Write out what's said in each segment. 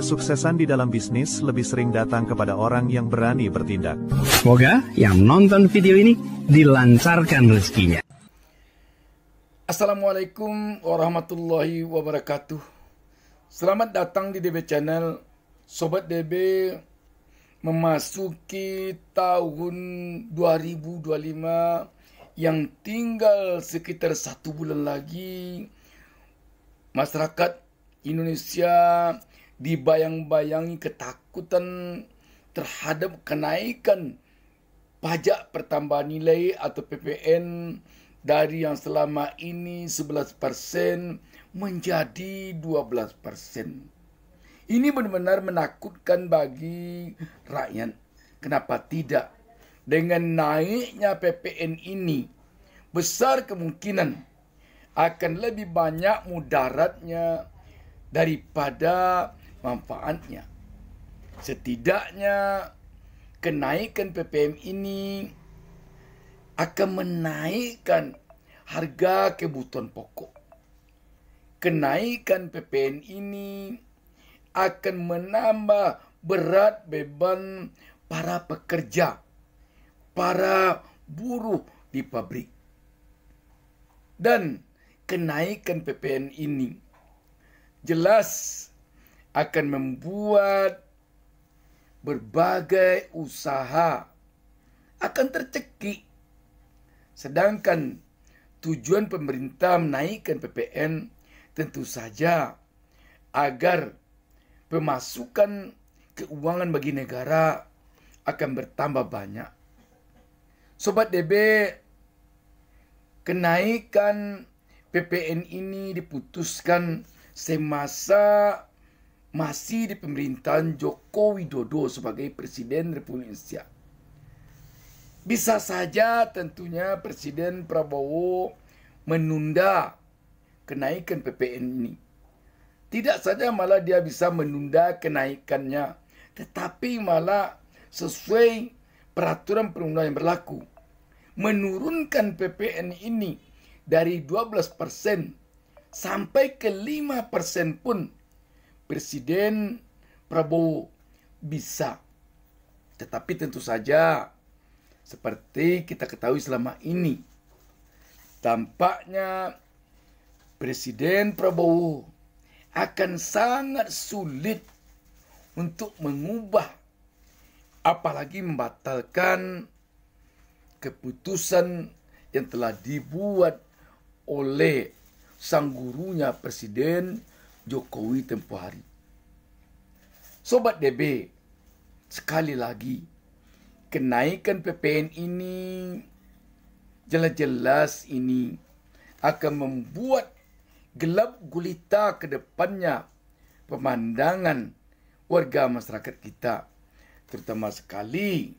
Kesuksesan di dalam bisnis lebih sering datang kepada orang yang berani bertindak. Semoga yang menonton video ini dilancarkan rezekinya. Assalamualaikum warahmatullahi wabarakatuh. Selamat datang di DB Channel. Sobat DB memasuki tahun 2025 yang tinggal sekitar 1 bulan lagi. Masyarakat Indonesia dibayang-bayangi ketakutan terhadap kenaikan pajak pertambahan nilai atau PPN dari yang selama ini 11% menjadi 12%. Ini benar-benar menakutkan bagi rakyat. Kenapa tidak? Dengan naiknya PPN ini, besar kemungkinan akan lebih banyak mudaratnya daripada manfaatnya. Setidaknya kenaikan PPN ini akan menaikkan harga kebutuhan pokok. Kenaikan PPN ini akan menambah berat beban para pekerja, para buruh di pabrik. Dan kenaikan PPN ini jelas akan membuat berbagai usaha akan tercekik. Sedangkan tujuan pemerintah menaikkan PPN tentu saja agar pemasukan keuangan bagi negara akan bertambah banyak. Sobat DB, kenaikan PPN ini diputuskan semasa masih di pemerintahan Joko Widodo sebagai Presiden Republik Indonesia. Bisa saja tentunya Presiden Prabowo menunda kenaikan PPN ini. Tidak saja malah dia bisa menunda kenaikannya, tetapi malah sesuai peraturan perundang yang berlaku, menurunkan PPN ini dari 12% sampai ke 5% pun Presiden Prabowo bisa. Tetapi tentu saja seperti kita ketahui selama ini, tampaknya Presiden Prabowo akan sangat sulit untuk mengubah, apalagi membatalkan keputusan yang telah dibuat oleh sang gurunya Presiden Jokowi tempoh hari. Sobat DB, sekali lagi, kenaikan PPN ini jelas-jelas ini akan membuat gelap gulita ke depannya pemandangan warga masyarakat kita. Terutama sekali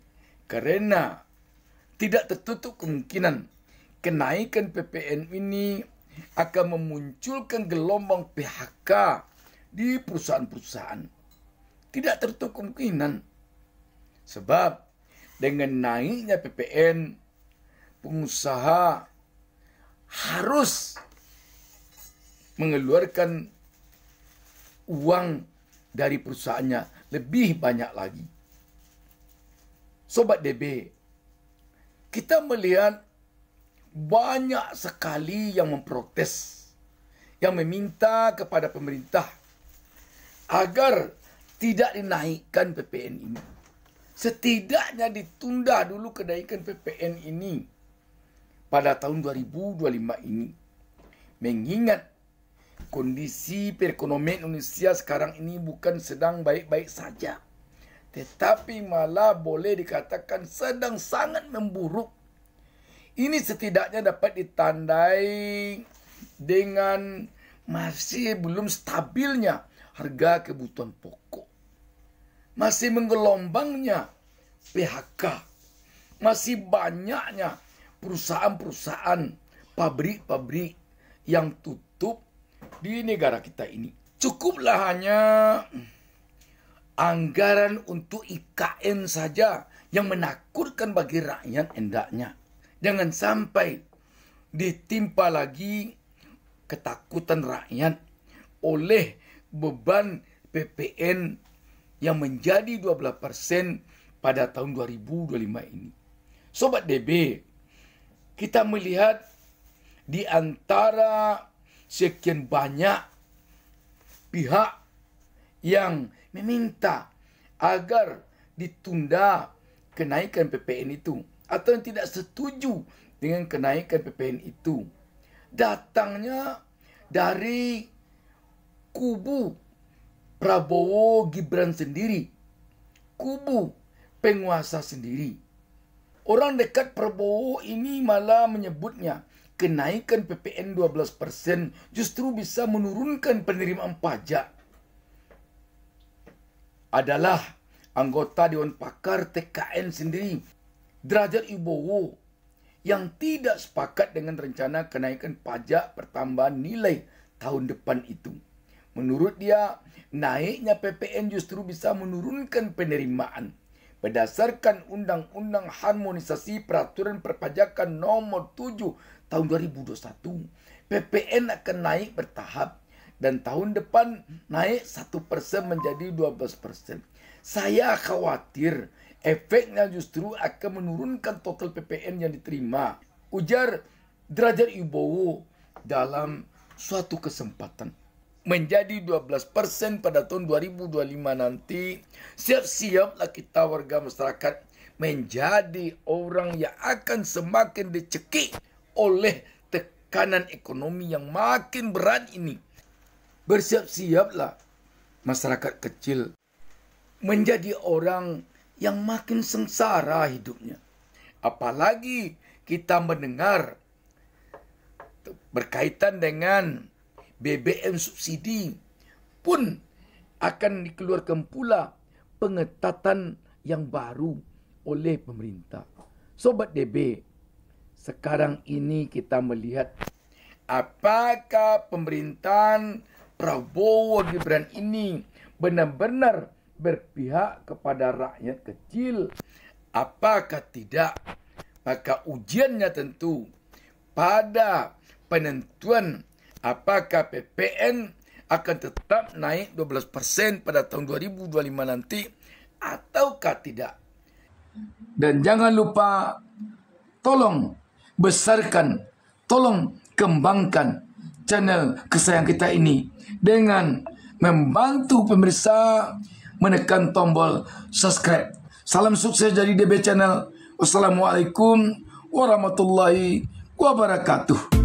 karena tidak tertutup kemungkinan kenaikan PPN ini akan memunculkan gelombang PHK di perusahaan-perusahaan. Tidak tertutup kemungkinan. Sebab dengan naiknya PPN, pengusaha harus mengeluarkan uang dari perusahaannya lebih banyak lagi. Sobat DB, kita melihat banyak sekali yang memprotes, yang meminta kepada pemerintah agar tidak dinaikkan PPN ini. Setidaknya ditunda dulu kenaikan PPN ini pada tahun 2025 ini. Mengingat kondisi perekonomian Indonesia sekarang ini bukan sedang baik-baik saja, tetapi malah boleh dikatakan sedang sangat memburuk. Ini setidaknya dapat ditandai dengan masih belum stabilnya harga kebutuhan pokok, masih menggelombangnya PHK, masih banyaknya perusahaan-perusahaan, pabrik-pabrik yang tutup di negara kita ini. Cukuplah hanya anggaran untuk IKN saja yang menakutkan bagi rakyat hendaknya. Jangan sampai ditimpa lagi ketakutan rakyat oleh beban PPN yang menjadi 12% pada tahun 2025 ini. Sobat DB, kita melihat di antara sekian banyak pihak yang meminta agar ditunda kenaikan PPN itu, atau yang tidak setuju dengan kenaikan PPN itu, datangnya dari kubu Prabowo Gibran sendiri, kubu penguasa sendiri. Orang dekat Prabowo ini malah menyebutnya kenaikan PPN 12% justru bisa menurunkan penerimaan pajak. Adalah anggota Dewan Pakar TKN sendiri, Derajat Wibowo, yang tidak sepakat dengan rencana kenaikan pajak pertambahan nilai tahun depan itu. Menurut dia, naiknya PPN justru bisa menurunkan penerimaan. Berdasarkan Undang-Undang Harmonisasi Peraturan Perpajakan Nomor 7 Tahun 2021, PPN akan naik bertahap dan tahun depan naik 1% menjadi 12%. Saya khawatir efeknya justru akan menurunkan total PPN yang diterima, ujar Derajat Wibowo dalam suatu kesempatan. Menjadi 12% pada tahun 2025 nanti, siap-siaplah kita warga masyarakat menjadi orang yang akan semakin dicekik oleh tekanan ekonomi yang makin berat ini. Bersiap-siaplah masyarakat kecil menjadi orang yang makin sengsara hidupnya. Apalagi kita mendengar berkaitan dengan BBM subsidi pun akan dikeluarkan pula pengetatan yang baru oleh pemerintah. Sobat DB, sekarang ini kita melihat apakah pemerintahan Prabowo Gibran ini benar-benar berpihak kepada rakyat kecil, apakah tidak? Maka ujiannya tentu pada penentuan apakah PPN akan tetap naik 12% pada tahun 2025 nanti ataukah tidak. Dan jangan lupa, tolong besarkan, tolong kembangkan channel kesayangan kita ini dengan membantu pemirsa menekan tombol subscribe. Salam sukses dari DB Channel. Wassalamualaikum warahmatullahi wabarakatuh.